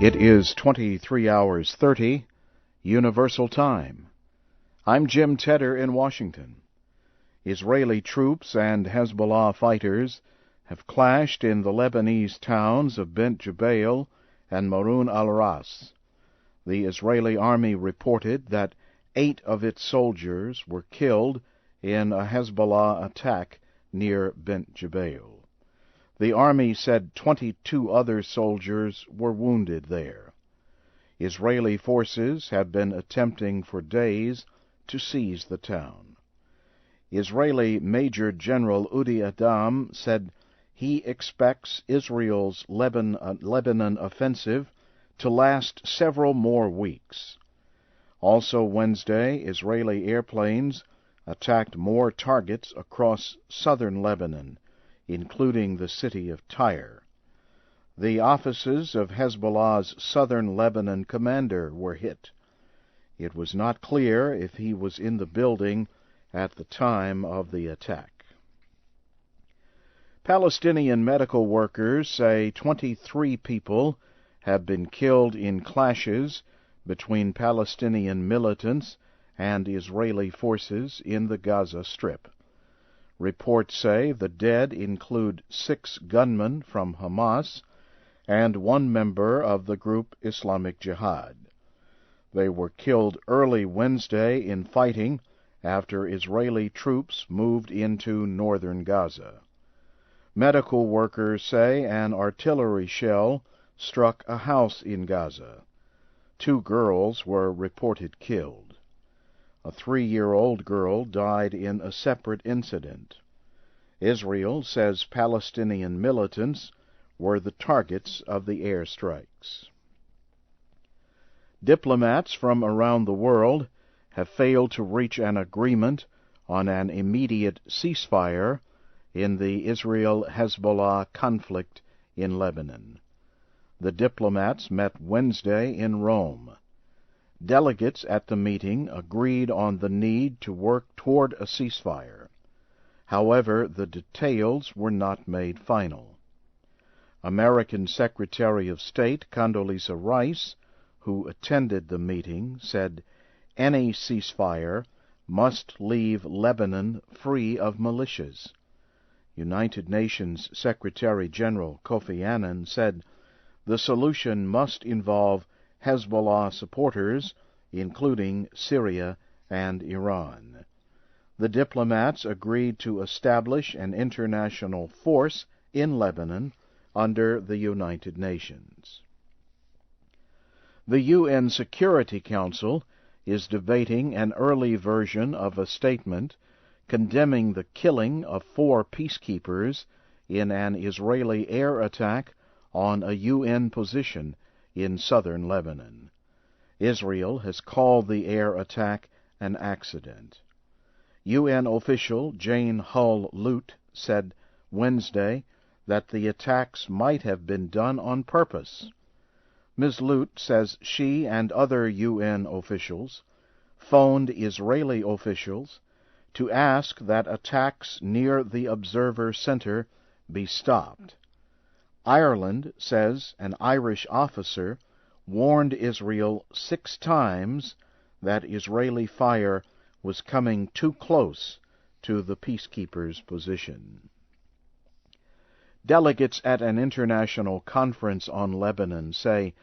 It is 23 hours 30, Universal Time. I'm Jim Tedder in Washington. Israeli troops and Hezbollah fighters have clashed in the Lebanese towns of Bint Jbeil and Maroun al-Ras. The Israeli army reported that 8 of its soldiers were killed in a Hezbollah attack near Bint Jbeil. The army said 22 other soldiers were wounded there. Israeli forces have been attempting for days to seize the town. Israeli Major General Udi Adam said he expects Israel's Lebanon offensive to last several more weeks. Also Wednesday, Israeli airplanes attacked more targets across southern Lebanon, including the city of Tyre. The offices of Hezbollah's southern Lebanon commander were hit. It was not clear if he was in the building at the time of the attack. Palestinian medical workers say 23 people have been killed in clashes between Palestinian militants and Israeli forces in the Gaza Strip. Reports say the dead include 6 gunmen from Hamas and 1 member of the group Islamic Jihad. They were killed early Wednesday in fighting after Israeli troops moved into northern Gaza. Medical workers say an artillery shell struck a house in Gaza. 2 girls were reported killed. A 3-year-old girl died in a separate incident. Israel says Palestinian militants were the targets of the airstrikes. Diplomats from around the world have failed to reach an agreement on an immediate ceasefire in the Israel-Hezbollah conflict in Lebanon. The diplomats met Wednesday in Rome. Delegates at the meeting agreed on the need to work toward a ceasefire. However, the details were not made final. American Secretary of State Condoleezza Rice, who attended the meeting, said any ceasefire must leave Lebanon free of militias. United Nations Secretary General Kofi Annan said the solution must involve Hezbollah supporters, including Syria and Iran. The diplomats agreed to establish an international force in Lebanon under the United Nations. The UN Security Council is debating an early version of a statement condemning the killing of 4 peacekeepers in an Israeli air attack on a UN position in southern Lebanon. Israel has called the air attack an accident. UN official Jane Hull Lute said Wednesday that the attacks might have been done on purpose. Ms. Lute says she and other UN officials phoned Israeli officials to ask that attacks near the Observer Center be stopped. Ireland says an Irish officer warned Israel 6 times that Israeli fire was coming too close to the peacekeepers' position. Delegates at an international conference on Lebanon say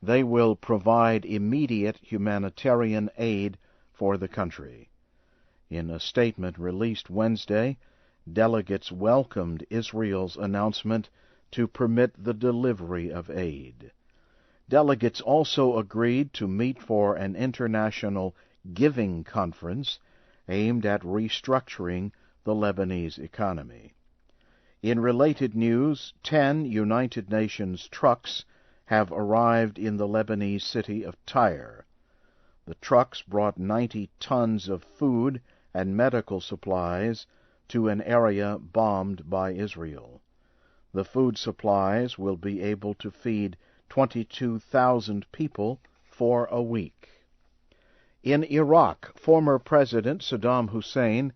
they will provide immediate humanitarian aid for the country. In a statement released Wednesday, delegates welcomed Israel's announcement to permit the delivery of aid. Delegates also agreed to meet for an international giving conference aimed at restructuring the Lebanese economy. In related news, 10 United Nations trucks have arrived in the Lebanese city of Tyre. The trucks brought 90 tons of food and medical supplies to an area bombed by Israel. The food supplies will be able to feed 22,000 people for a week. In Iraq, former President Saddam Hussein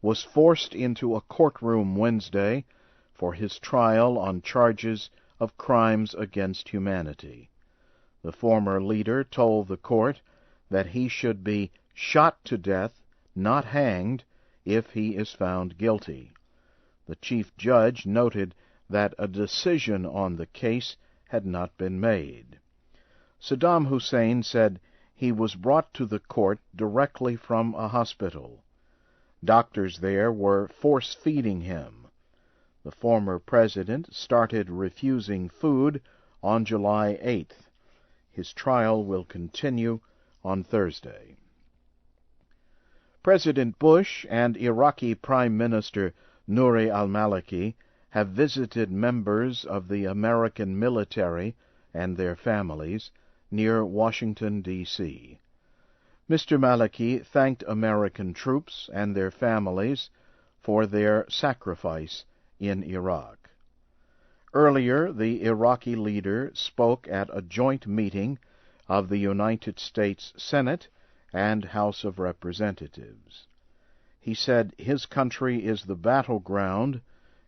was forced into a courtroom Wednesday for his trial on charges of crimes against humanity. The former leader told the court that he should be shot to death, not hanged, if he is found guilty. The chief judge noted that a decision on the case had not been made. Saddam Hussein said he was brought to the court directly from a hospital. Doctors there were force-feeding him. The former president started refusing food on July 8th. His trial will continue on Thursday. President Bush and Iraqi Prime Minister Nouri al-Maliki have visited members of the American military and their families near Washington, D.C. Mr. Maliki thanked American troops and their families for their sacrifice in Iraq. Earlier, the Iraqi leader spoke at a joint meeting of the United States Senate and House of Representatives. He said his country is the battleground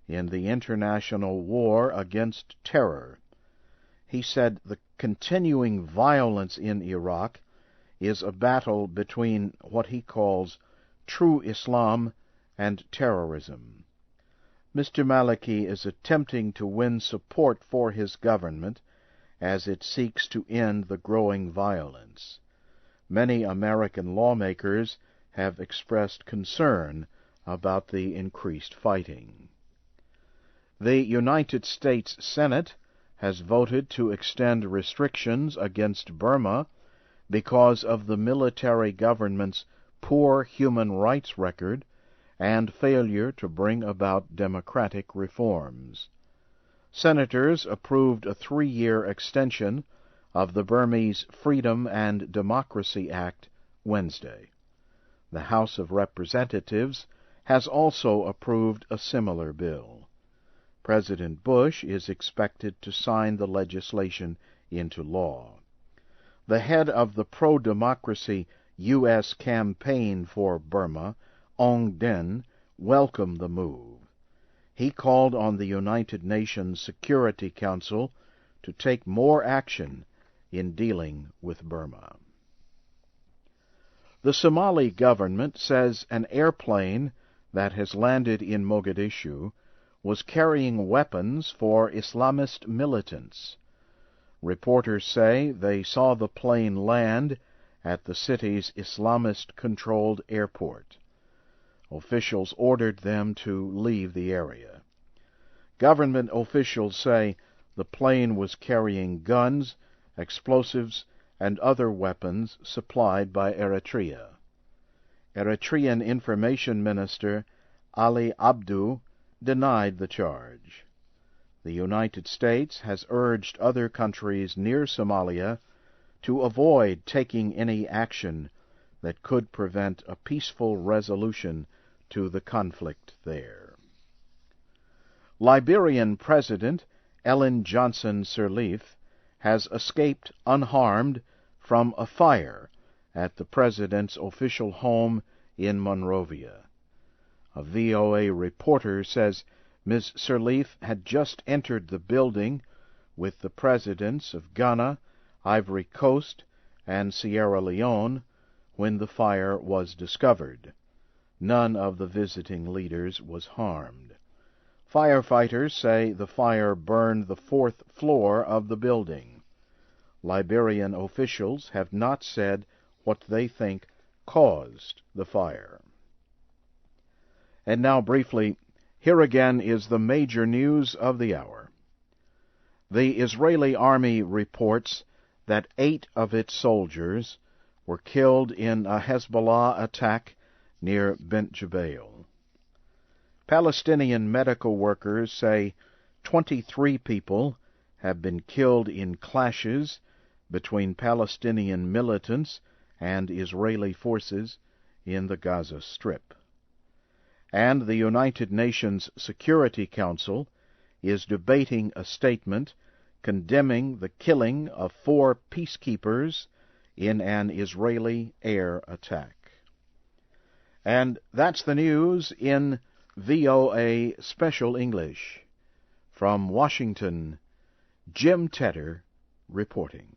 in the international war against terror. He said the continuing violence in Iraq is a battle between what he calls true Islam and terrorism. Mr. Maliki is attempting to win support for his government as it seeks to end the growing violence. Many American lawmakers have expressed concern about the increased fighting. The United States Senate has voted to extend restrictions against Burma because of the military government's poor human rights record and failure to bring about democratic reforms. Senators approved a 3-year extension of the Burmese Freedom and Democracy Act Wednesday. The House of Representatives has also approved a similar bill. President Bush is expected to sign the legislation into law. The head of the pro-democracy U.S. campaign for Burma, Ong Den, welcomed the move. He called on the United Nations Security Council to take more action in dealing with Burma. The Somali government says an airplane that has landed in Mogadishu was carrying weapons for Islamist militants. Reporters say they saw the plane land at the city's Islamist-controlled airport. Officials ordered them to leave the area. Government officials say the plane was carrying guns, explosives, and other weapons supplied by Eritrea. Eritrean Information Minister Ali Abdu denied the charge. The United States has urged other countries near Somalia to avoid taking any action that could prevent a peaceful resolution to the conflict there. Liberian President Ellen Johnson Sirleaf has escaped unharmed from a fire at the president's official home in Monrovia. A VOA reporter says Ms. Sirleaf had just entered the building with the presidents of Ghana, Ivory Coast, and Sierra Leone when the fire was discovered. None of the visiting leaders was harmed. Firefighters say the fire burned the 4th floor of the building. Liberian officials have not said what they think caused the fire. And now, briefly, here again is the major news of the hour. The Israeli army reports that 8 of its soldiers were killed in a Hezbollah attack near Bent Jbeil. Palestinian medical workers say 23 people have been killed in clashes between Palestinian militants and Israeli forces in the Gaza Strip. And the United Nations Security Council is debating a statement condemning the killing of 4 peacekeepers in an Israeli air attack. And that's the news in VOA Special English. From Washington, Jim Tedder reporting.